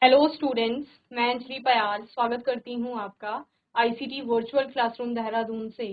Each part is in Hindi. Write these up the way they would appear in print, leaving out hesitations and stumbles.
हेलो स्टूडेंट्स, मैं अंजलि पयाल स्वागत करती हूँ आपका आईसीटी वर्चुअल क्लासरूम देहरादून से।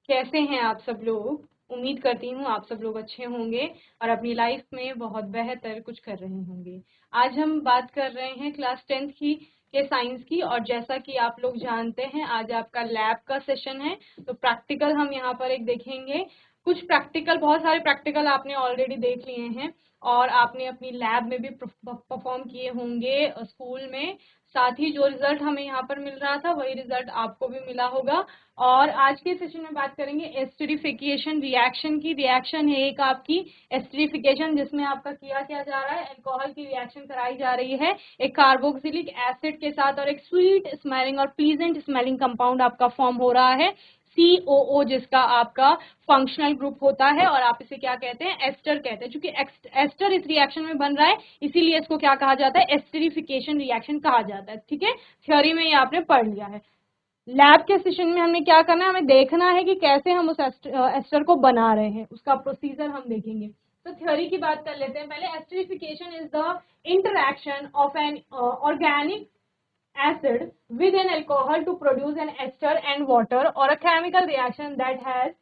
कैसे हैं आप सब लोग? उम्मीद करती हूँ आप सब लोग अच्छे होंगे और अपनी लाइफ में बहुत बेहतर कुछ कर रहे होंगे। आज हम बात कर रहे हैं क्लास 10th की के साइंस की, और जैसा कि आप लोग जानते हैं आज आपका लैब का सेशन है। तो प्रैक्टिकल हम यहाँ पर एक देखेंगे। कुछ प्रैक्टिकल, बहुत सारे प्रैक्टिकल आपने ऑलरेडी देख लिए हैं और आपने अपनी लैब में भी परफॉर्म किए होंगे स्कूल में। साथ ही जो रिजल्ट हमें यहाँ पर मिल रहा था वही रिजल्ट आपको भी मिला होगा। और आज के सेशन में बात करेंगे एस्टरिफिकेशन रिएक्शन की। रिएक्शन है एक आपकी एस्टरिफिकेशन, जिसमें आपका किया क्या जा रहा है, अल्कोहल की रिएक्शन कराई जा रही है एक कार्बोक्सिलिक एसिड के साथ, और एक स्वीट स्मेलिंग और प्लीजेंट स्मेलिंग कंपाउंड आपका फॉर्म हो रहा है COO, जिसका आपका फंक्शनल ग्रुप होता है, और आप इसे क्या कहते हैं, एस्टर कहते हैं। चूंकि एस्टर इस रिएक्शन में बन रहा है इसीलिए इसको क्या कहा जाता है, एस्टरिफिकेशन रिएक्शन कहा जाता है। ठीक है, थ्योरी में ये आपने पढ़ लिया है। लैब के सेशन में हमें क्या करना है, हमें देखना है कि कैसे हम उस एस्टर को बना रहे हैं, उसका प्रोसीजर हम देखेंगे। तो थ्योरी की बात कर लेते हैं पहले। Esterification is the interaction of an organic acid with an alcohol to produce an ester and water, or a chemical reaction that has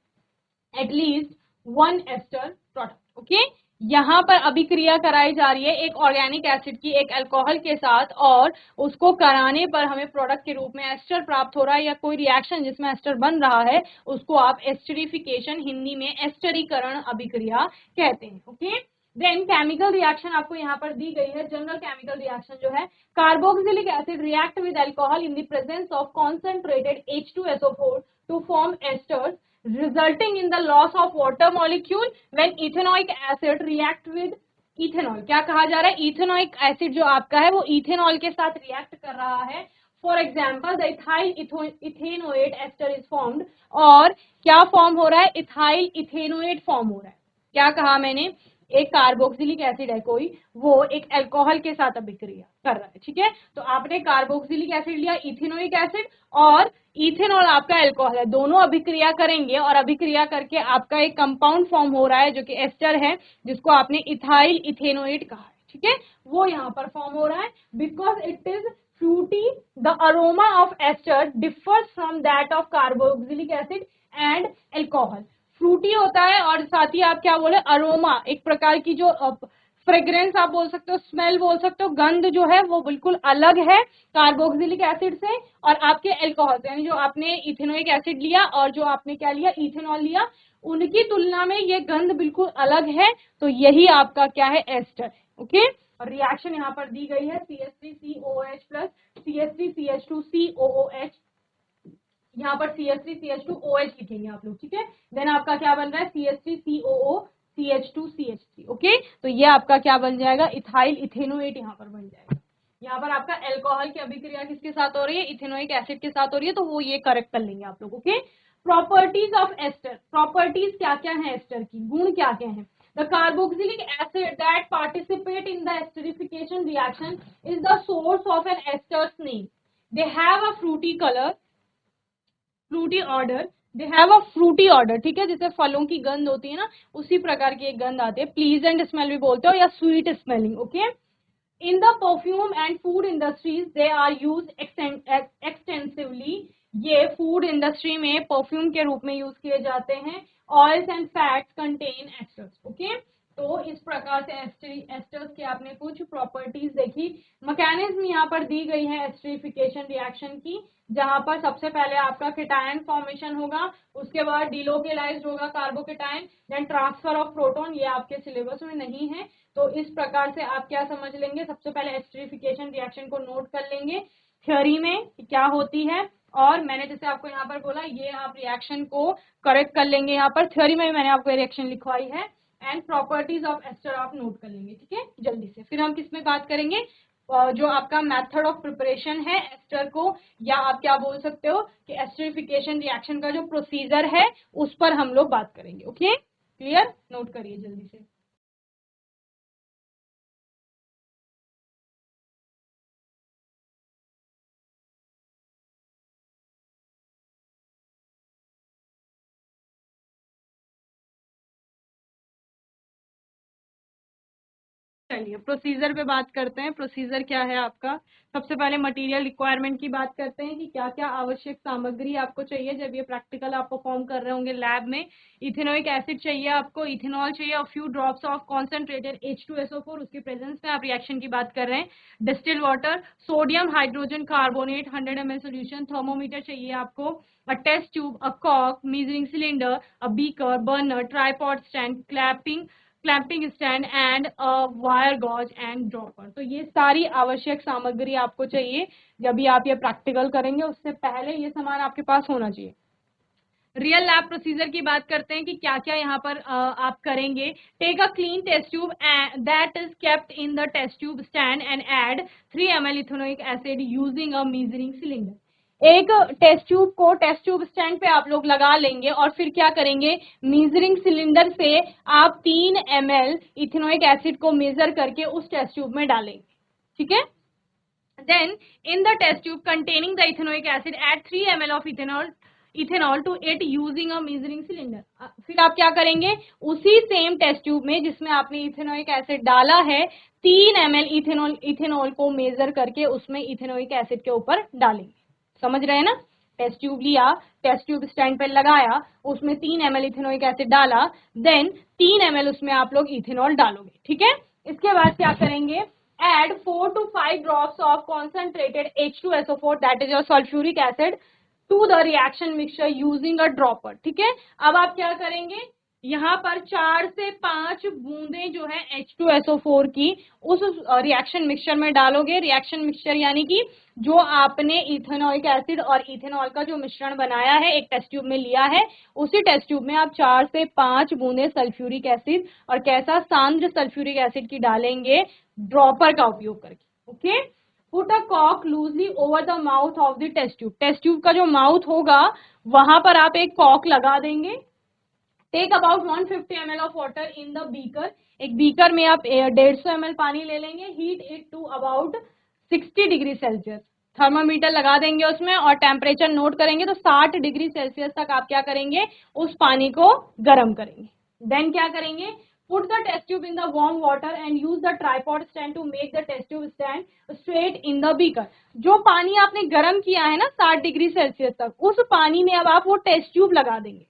at least one ester product. Okay, यहाँ पर अभिक्रिया कराई जा रही है एक ऑर्गेनिक एसिड की एक अल्कोहल के साथ, और उसको कराने पर हमें प्रोडक्ट के रूप में एस्टर प्राप्त हो रहा है, या कोई रिएक्शन जिसमें एस्टर बन रहा है उसको आप एस्टरिफिकेशन, हिंदी में एस्टरीकरण अभिक्रिया कहते हैं। ओके, देन केमिकल रिएक्शन आपको यहाँ पर दी गई है। जनरल केमिकल रिएक्शन जो है, carboxylic acid react with alcohol in the presence of concentrated H2SO4 to form esters, resulting in the loss of water molecule when ethanoic acid react with ethanol. क्या कहा जा रहा है, इथेनॉइक एसिड जो आपका है वो इथेनॉल के साथ रिएक्ट कर रहा है। For example the ethyl ethanoate ester is formed, और क्या फॉर्म हो रहा है, इथाइल इथेनोएट फॉर्म हो रहा है। क्या कहा मैंने, एक कार्बोक्सिलिक एसिड है कोई, वो एक अल्कोहल के साथ अभिक्रिया कर रहा है। ठीक है, तो आपने कार्बोक्सिलिक एसिड लिया, इथेनोइक एसिड, और इथेनॉल आपका अल्कोहल है, दोनों अभिक्रिया करेंगे और अभिक्रिया करके आपका एक कंपाउंड फॉर्म हो रहा है जो कि एस्टर है, जिसको आपने इथाइल इथेनोएट कहा है। ठीक है, वो यहाँ पर फॉर्म हो रहा है because it is fruity. The aroma of ester differs from that of carboxylic acid and alcohol. Fruity होता है, और साथ ही आप क्या बोले, अरोमा, एक प्रकार की जो फ्रेग्रेंस आप बोल सकते हो, स्मेल बोल सकते हो, गंध जो है वो बिल्कुल अलग है कार्बोक्सिलिक एसिड से और आपके अल्कोहल से। यानी जो आपने इथेनोइक एसिड लिया और जो आपने क्या लिया, इथेनॉल लिया, उनकी तुलना में ये गंध बिल्कुल अलग है। तो यही आपका क्या है, एस्टर है। ओके, और रिएक्शन यहाँ पर दी गई है CH3COOH प्लस CH3CH2COOH, यहाँ पर CH3CH2OH लिखेंगे आप लोग। ठीक है, देन आपका क्या बन रहा है, CH3COO CH2CH3। ओके, तो ये आपका क्या बन जाएगा, इथाइल इथेनोएट यहाँ पर बन जाएगा। यहाँ पर आपका अल्कोहल की अभिक्रिया किसके साथ हो रही है, इथेनोइक एसिड के साथ हो रही है, तो वो ये करेक्ट कर लेंगे आप लोग। Okay, properties of ester. Properties क्या क्या है एस्टर की, गुण क्या क्या है। The carboxylic acid that participate in the esterification reaction is the source of an ester's name. They have a fruity color, fruity order, they have a fruity order. ठीक है, जैसे फलों की गंध होती है ना, उसी प्रकार की एक गंध आती है, प्लीजेंट स्मेल भी बोलते हो या sweet smelling. Okay, in the perfume and food industries they are use extensively. ये फूड इंडस्ट्री में परफ्यूम के रूप में यूज किए जाते हैं। Oils and fats contain esters. Okay, तो इस प्रकार से एस्टर्स के आपने कुछ प्रॉपर्टीज देखी। मैकेनिज्म यहाँ पर दी गई है एस्टरिफिकेशन रिएक्शन की, जहां पर सबसे पहले आपका केटायन फॉर्मेशन होगा, उसके बाद डिलोकेलाइज्ड होगा carbocation, then transfer of proton. ये आपके सिलेबस में नहीं है, तो इस प्रकार से आप क्या समझ लेंगे, सबसे पहले एस्टरिफिकेशन रिएक्शन को नोट कर लेंगे थ्योरी में क्या होती है, और मैंने जैसे आपको यहाँ पर बोला ये आप रिएक्शन को करेक्ट कर लेंगे। यहाँ पर थ्योरी में मैंने आपको रिएक्शन लिखवाई है, एंड प्रॉपर्टीज ऑफ एस्टर आप नोट कर लेंगे। ठीक है, जल्दी से फिर हम किस में बात करेंगे, जो आपका मेथड ऑफ प्रिपरेशन है एस्टर को, या आप क्या बोल सकते हो कि एस्टरिफिकेशन रिएक्शन का जो प्रोसीजर है उस पर हम लोग बात करेंगे। ओके, क्लियर, नोट करिए जल्दी से। चलिए प्रोसीजर पे बात करते हैं। प्रोसीजर क्या है आपका? सबसे पहले मटेरियल रिक्वायरमेंट की बात करते हैं कि क्या क्या आवश्यक सामग्री आपको चाहिए जब ये प्रैक्टिकल आप परफॉर्म कर रहे होंगे लैब में। इथेनोइक एसिड चाहिए आपको, इथेनॉल चाहिए और few drops of concentrated H2SO4, उसकी प्रेजेंस में आप रिएक्शन की बात कर रहे हैं। Distil water, sodium hydrogen carbonate 100 ml solution, thermometer चाहिए आपको, a test tube, a cock, measuring cylinder, a beaker, burner, tripod stand, clamping stand and wire gauze and dropper. तो ये सारी आवश्यक सामग्री आपको चाहिए जब भी आप ये प्रैक्टिकल करेंगे। उससे पहले ये सामान आपके पास होना चाहिए। रियल लैब प्रोसीजर की बात करते हैं कि क्या क्या यहाँ पर आप करेंगे। Take a clean test tube that is kept in the test tube stand and add 3 ml ethanoic acid using a measuring cylinder. एक टेस्ट ट्यूब को टेस्ट ट्यूब स्टैंड पे आप लोग लगा लेंगे और फिर क्या करेंगे, मेजरिंग सिलेंडर से आप 3 ml इथेनोइक एसिड को मेजर करके उस टेस्ट ट्यूब में डालेंगे। ठीक है। Then, in the test tube containing the ethanoic acid, add 3 ml of ethanol to it using a measuring cylinder. फिर आप क्या करेंगे, उसी सेम टेस्ट ट्यूब में जिसमें आपने इथेनोइक एसिड डाला है 3 ml इथेनॉल को मेजर करके उसमें इथेनोइक एसिड के ऊपर डालेंगे। समझ रहे हैं ना? टेस्ट ट्यूब लिया, टेस्ट ट्यूब स्टैंड पे लगाया, उसमें 3 ml इथेनोइक एसिड डाला, देन 3 ml उसमें आप लोग इथेनॉल डालोगे। ठीक है। इसके बाद क्या करेंगे, add 4 to 5 drops of concentrated H2SO4, that is your sulfuric acid, to the reaction mixture using a dropper। ठीक है। अब आप क्या करेंगे, यहाँ पर 4 से 5 बूंदे जो है H2SO4 की उस रिएक्शन मिक्सचर में डालोगे। रिएक्शन मिक्सचर यानी कि जो आपने इथेनोइक एसिड और इथेनॉल का जो मिश्रण बनाया है, एक टेस्ट ट्यूब में लिया है, उसी टेस्ट ट्यूब में आप 4 से 5 बूंदे सल्फ्यूरिक एसिड, और कैसा, सांद्र सल्फ्यूरिक एसिड की डालेंगे, ड्रॉपर का उपयोग करके। ओके। पुट अ कॉक loosely over the mouth of the test tube. Test tube का जो माउथ होगा वहां पर आप एक कॉक लगा देंगे। Take about 150 ml of water in the beaker. एक बीकर में आप 150 ml पानी ले लेंगे। Heat it to about 60 degree Celsius. Thermometer लगा देंगे उसमें और टेम्परेचर नोट करेंगे तो 60 डिग्री सेल्सियस तक आप क्या करेंगे, उस पानी को गर्म करेंगे। देन क्या करेंगे, put the test tube in the warm water and use the tripod stand to make the test tube stand straight in the beaker. जो पानी आपने गर्म किया है ना 60 डिग्री सेल्सियस तक, उस पानी में अब आप वो टेस्ट ट्यूब लगा देंगे।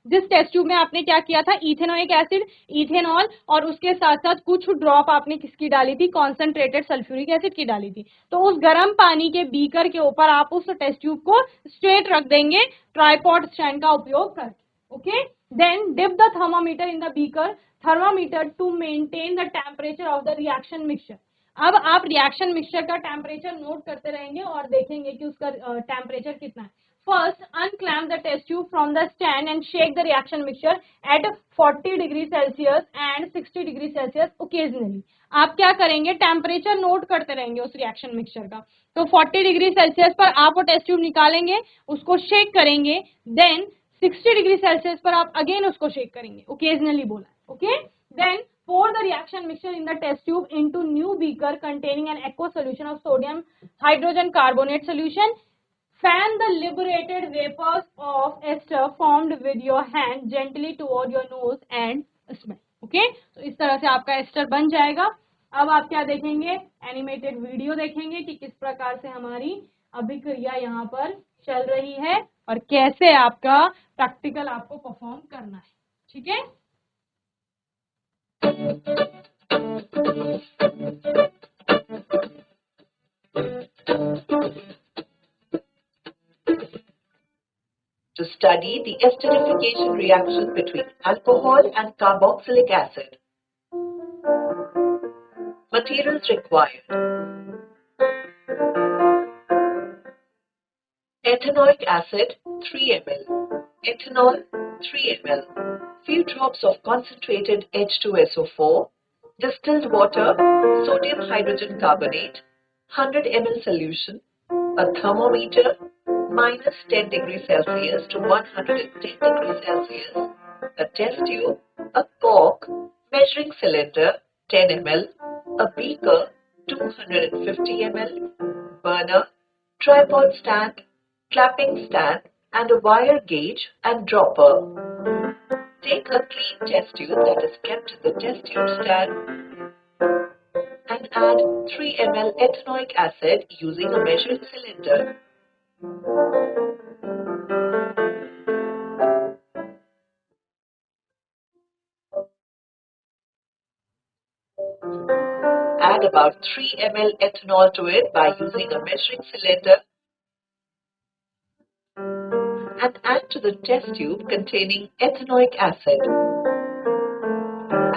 जिस टेस्ट ट्यूब में आपने क्या किया था, इथेनोइक एसिड, इथेनॉल और उसके साथ साथ कुछ ड्रॉप आपने किसकी डाली थी, कॉन्सेंट्रेटेड सल्फ्यूरिक एसिड की डाली थी। तो उस गर्म पानी के बीकर के ऊपर आप उस टेस्ट ट्यूब को स्ट्रेट रख देंगे ट्राइपॉड स्टैंड का उपयोग करके। Okay. Then dip the thermometer in the beaker, thermometer to maintain the temperature of the reaction mixture. अब आप रिएक्शन मिक्सचर का टेम्परेचर नोट करते रहेंगे और देखेंगे कि उसका टेम्परेचर कितना है। First, unclamp the test tube from the stand and shake the reaction mixture at 40 degree Celsius and 60 degree Celsius occasionally। आप क्या करेंगे, टेम्परेचर नोट करते रहेंगे उस रिएक्शन मिक्सचर का। तो 40 डिग्री सेल्सियस पर आप वो टेस्ट ट्यूब निकालेंगे, उसको शेक करेंगे, देन 60 डिग्री सेल्सियस पर आप अगेन उसको शेक करेंगे, ओकेजनली बोला। Okay. Then pour the reaction mixture in the test tube into new beaker containing an aqueous solution of sodium hydrogen carbonate solution। Fan the liberated vapors of ester formed with your hand gently toward your nose and smell। Okay. तो इस तरह से आपका एस्टर बन जाएगा। अब आप क्या देखेंगे, एनिमेटेड वीडियो देखेंगे कि किस प्रकार से हमारी अभिक्रिया यहाँ पर चल रही है और कैसे आपका प्रैक्टिकल आपको परफॉर्म करना है। ठीक है। To study the esterification reaction between alcohol and carboxylic acid. Materials required: ethanoic acid 3 ml, ethanol 3 ml, few drops of concentrated H2SO4, distilled water, sodium hydrogen carbonate, 100 ml solution, a thermometer, -10 degrees Celsius to 110 degrees Celsius, a test tube, a cork, measuring cylinder 10 ml, a beaker 250 ml, burner, tripod stand, clapping stand, and a wire gauge and dropper. Take a clean test tube that is kept in the test tube stand add 3 ml ethanoic acid using a measuring cylinder. Add about 3 ml ethanol to it by using a measuring cylinder and add to the test tube containing ethanoic acid.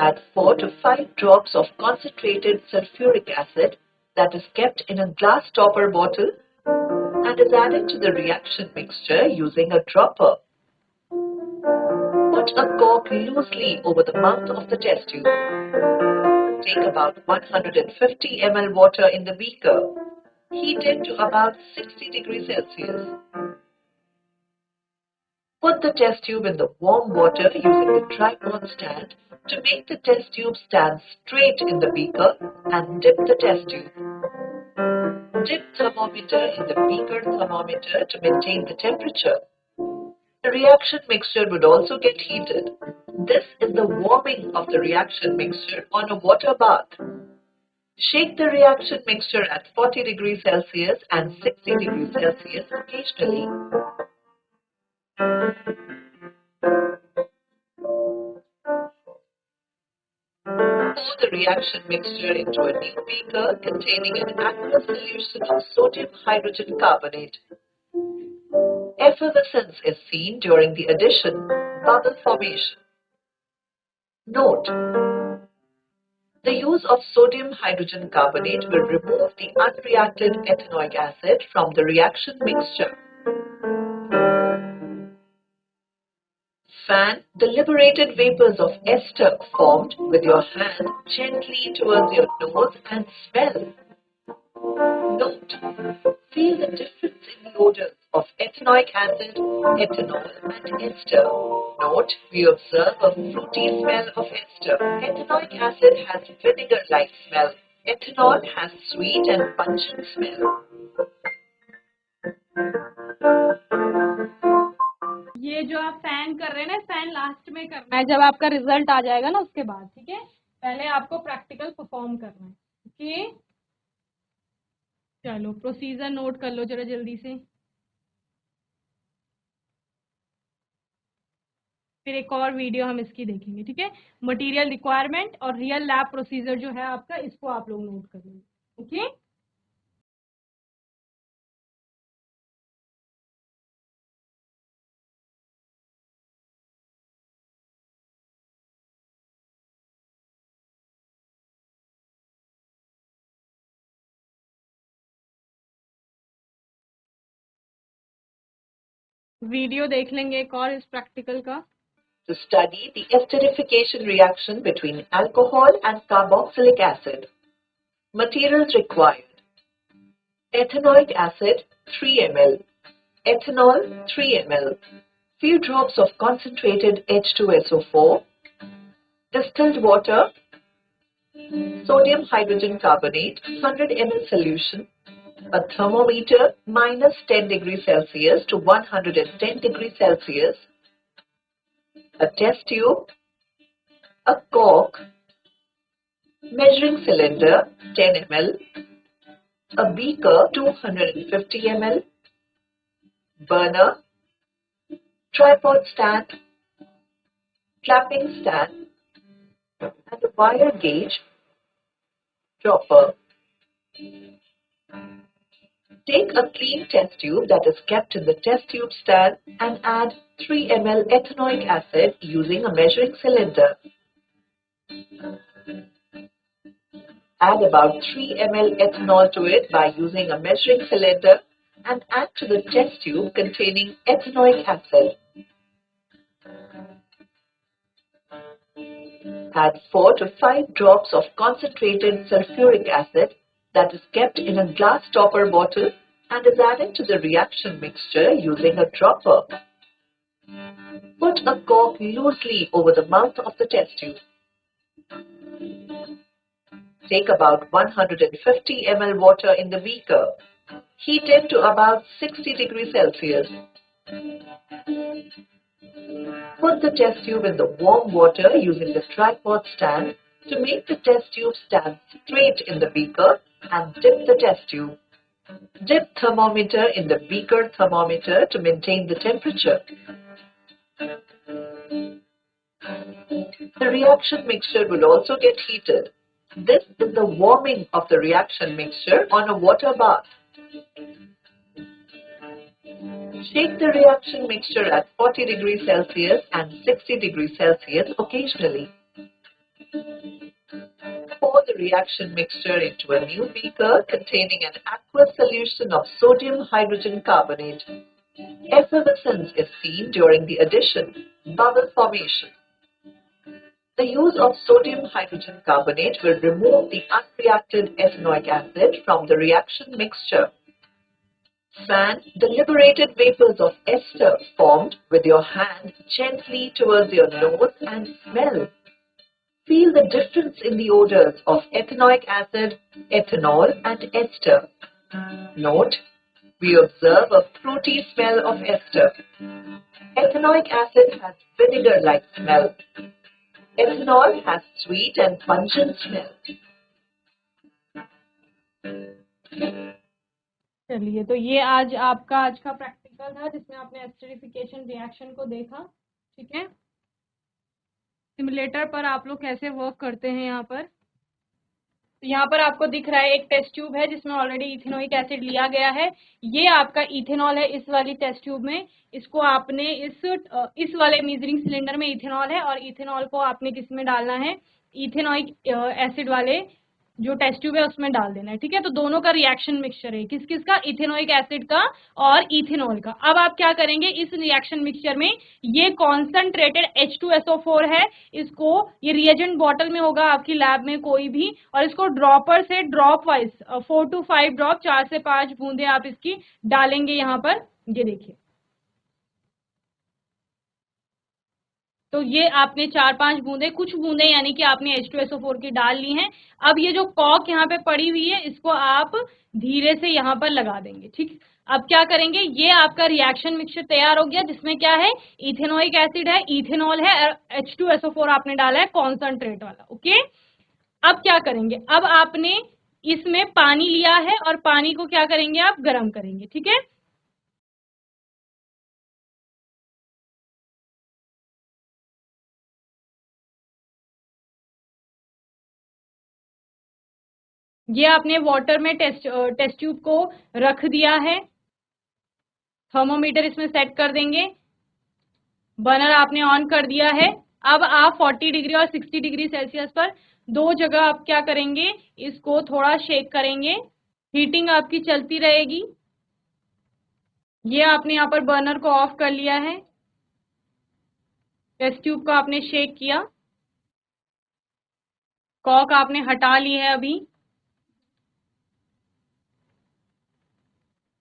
Add 4 to 5 drops of concentrated sulfuric acid that is kept in a glass topper bottle and is added to the reaction mixture using a dropper. Put a cork loosely over the mouth of the test tube. Take about 150 ml water in the beaker. Heat it to about 60 degrees Celsius. Put the test tube in the warm water using the tripod stand to make the test tube stand straight in the beaker and dip the test tube. Dip thermometer in the beaker thermometer to maintain the temperature. The reaction mixture would also get heated. This is the warming of the reaction mixture on a water bath. Shake the reaction mixture at 40 degrees Celsius and 60 degrees Celsius occasionally. Pour the reaction mixture into a new beaker containing an aqueous solution of sodium hydrogen carbonate. Effervescence is seen during the addition, bubble formation. Note: the use of sodium hydrogen carbonate will remove the unreacted ethanoic acid from the reaction mixture. Fan the liberated vapors of ester formed with your hand gently towards your nose and smell. Note: feel the difference in odors of ethanoic acid, ethanol, and ester. Note: we observe a fruity smell of ester. Ethanoic acid has vinegar-like smell. Ethanol has sweet and pungent smell. ये जो आप फैन कर रहे हैं ना, फैन लास्ट में करना है जब आपका रिजल्ट आ जाएगा ना, उसके बाद। ठीक है, पहले आपको प्रैक्टिकल परफॉर्म करना है। ओके, चलो प्रोसीजर नोट कर लो जरा जल्दी से। फिर एक और वीडियो हम इसकी देखेंगे। ठीक है, मटेरियल रिक्वायरमेंट और रियल लैब प्रोसीजर जो है आपका, इसको आप लोग नोट कर लेंगे। ओके, वीडियो देख लेंगे एक और इस प्रैक्टिकल का। To study the esterification reaction between alcohol and carboxylic acid. Materials required: ethanoic acid 3 ml, ethanol 3 ml, few drops of concentrated H2SO4, distilled water, sodium hydrogen carbonate 100 ml solution, a thermometer minus 10 degrees Celsius to 110 degrees Celsius, a test tube, a cork, measuring cylinder 10 ml, a beaker 250 ml, burner, tripod stand, clapping stand, and a wire gauge dropper. Take a clean test tube that is kept in the test tube stand and add 3 ml ethanoic acid using a measuring cylinder. Add about 3 ml ethanol to it by using a measuring cylinder and add to the test tube containing ethanoic acid. Add 4 to 5 drops of concentrated sulfuric acid that is kept in a glass topper bottle and is added to the reaction mixture using a dropper. Put a cork loosely over the mouth of the test tube. Take about 150 ml water in the beaker. Heat it to about 60 degrees Celsius. Put the test tube in the warm water using the tripod stand To make the test tube stand straight in the beaker and dip the test tube. Dip thermometer in the beaker thermometer to maintain the temperature. The reaction mixture will also get heated. This is the warming of the reaction mixture on a water bath. Shake the reaction mixture at 40 degrees Celsius and 60 degrees Celsius occasionally. Pour the reaction mixture into a new beaker containing an aqueous solution of sodium hydrogen carbonate. Effervescence is seen during the addition, bubble formation. The use of sodium hydrogen carbonate will remove the unreacted ethanoic acid from the reaction mixture. Fan the liberated vapors of ester formed with your hand gently towards your nose and smell. Feel the difference in the odors of ethanoic acid, ethanol, and ester. Note, we observe a fruity smell of ester. Ethanoic acid has vinegar-like smell. Ethanol has sweet and pungent smell. चलिए, तो ये आज का प्रैक्टिकल था जिसमें आपने एस्टरिफिकेशन रिएक्शन को देखा। ठीक है, सिमुलेटर पर आप लोग कैसे वर्क करते हैं। यहाँ पर तो यहाँ पर आपको दिख रहा है एक टेस्ट ट्यूब है जिसमें ऑलरेडी इथेनोइक एसिड लिया गया है। ये आपका इथेनॉल है इस वाली टेस्ट ट्यूब में। इसको आपने इस वाले मेजरिंग सिलेंडर में इथेनॉल है और इथेनॉल को आपने किस में डालना है, इथेनोइक एसिड वाले जो टेस्ट ट्यूब है उसमें डाल देना है। ठीक है, तो दोनों का रिएक्शन मिक्सचर है, किस किस का, इथेनोइक एसिड का और इथेनॉल का। अब आप क्या करेंगे, इस रिएक्शन मिक्सचर में ये कॉन्सेंट्रेटेड H2SO4 है, इसको ये रिएजेंट बॉटल में होगा आपकी लैब में कोई भी, और इसको ड्रॉपर से ड्रॉप वाइज 4 to 5 ड्रॉप, 4 से 5 बूंदे आप इसकी डालेंगे यहाँ पर। ये देखिए, तो ये आपने 4-5 बूंदे, कुछ बूंदे यानी कि आपने H2SO4 की डाल ली हैं। अब ये जो कॉक यहाँ पे पड़ी हुई है इसको आप धीरे से यहाँ पर लगा देंगे। ठीक, अब क्या करेंगे, ये आपका रिएक्शन मिक्सचर तैयार हो गया जिसमें क्या है, इथेनोइक एसिड है, इथेनॉल है और H2SO4 आपने डाला है कॉन्सेंट्रेट वाला। ओके, अब क्या करेंगे, अब आपने इसमें पानी लिया है और पानी को क्या करेंगे, आप गर्म करेंगे। ठीक है, ये आपने वाटर में टेस्ट ट्यूब को रख दिया है। थर्मोमीटर इसमें सेट कर देंगे, बर्नर आपने ऑन कर दिया है। अब आप 40 डिग्री और 60 डिग्री सेल्सियस पर दो जगह आप क्या करेंगे, इसको थोड़ा शेक करेंगे। हीटिंग आपकी चलती रहेगी। ये आपने यहाँ पर बर्नर को ऑफ कर लिया है, टेस्ट ट्यूब को आपने शेक किया, कॉक आपने हटा ली है अभी।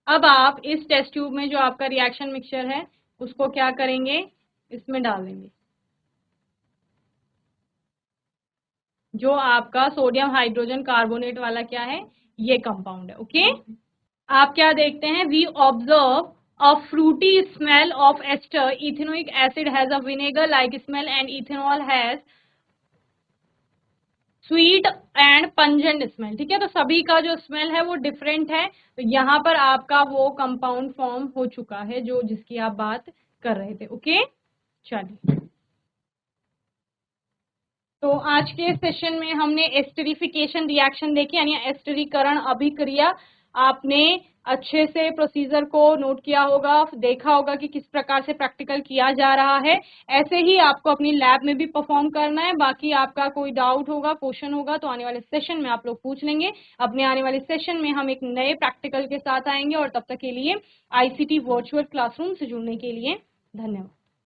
अब आप इस टेस्ट ट्यूब में जो आपका रिएक्शन मिक्सचर है उसको क्या करेंगे, इसमें डाल देंगे, जो आपका सोडियम हाइड्रोजन कार्बोनेट वाला क्या है, ये कंपाउंड है। ओके, आप क्या देखते हैं, we observe a fruity smell of ester. Ethanoic acid has a vinegar like smell and ethanol has sweet and pungent smell. ठीक है, तो सभी का जो स्मेल है वो डिफरेंट है। तो यहाँ पर आपका वो कंपाउंड फॉर्म हो चुका है जो जिसकी आप बात कर रहे थे। ओके, चलिए, तो आज के सेशन में हमने एस्टरिफिकेशन रिएक्शन देखी, यानी एस्टरीकरण अभिक्रिया। आपने अच्छे से प्रोसीजर को नोट किया होगा, देखा होगा कि किस प्रकार से प्रैक्टिकल किया जा रहा है। ऐसे ही आपको अपनी लैब में भी परफॉर्म करना है। बाकी आपका कोई डाउट होगा, क्वेश्चन होगा तो आने वाले सेशन में आप लोग पूछ लेंगे। अपने आने वाले सेशन में हम एक नए प्रैक्टिकल के साथ आएंगे, और तब तक के लिए ICT वर्चुअल क्लासरूम से जुड़ने के लिए धन्यवाद।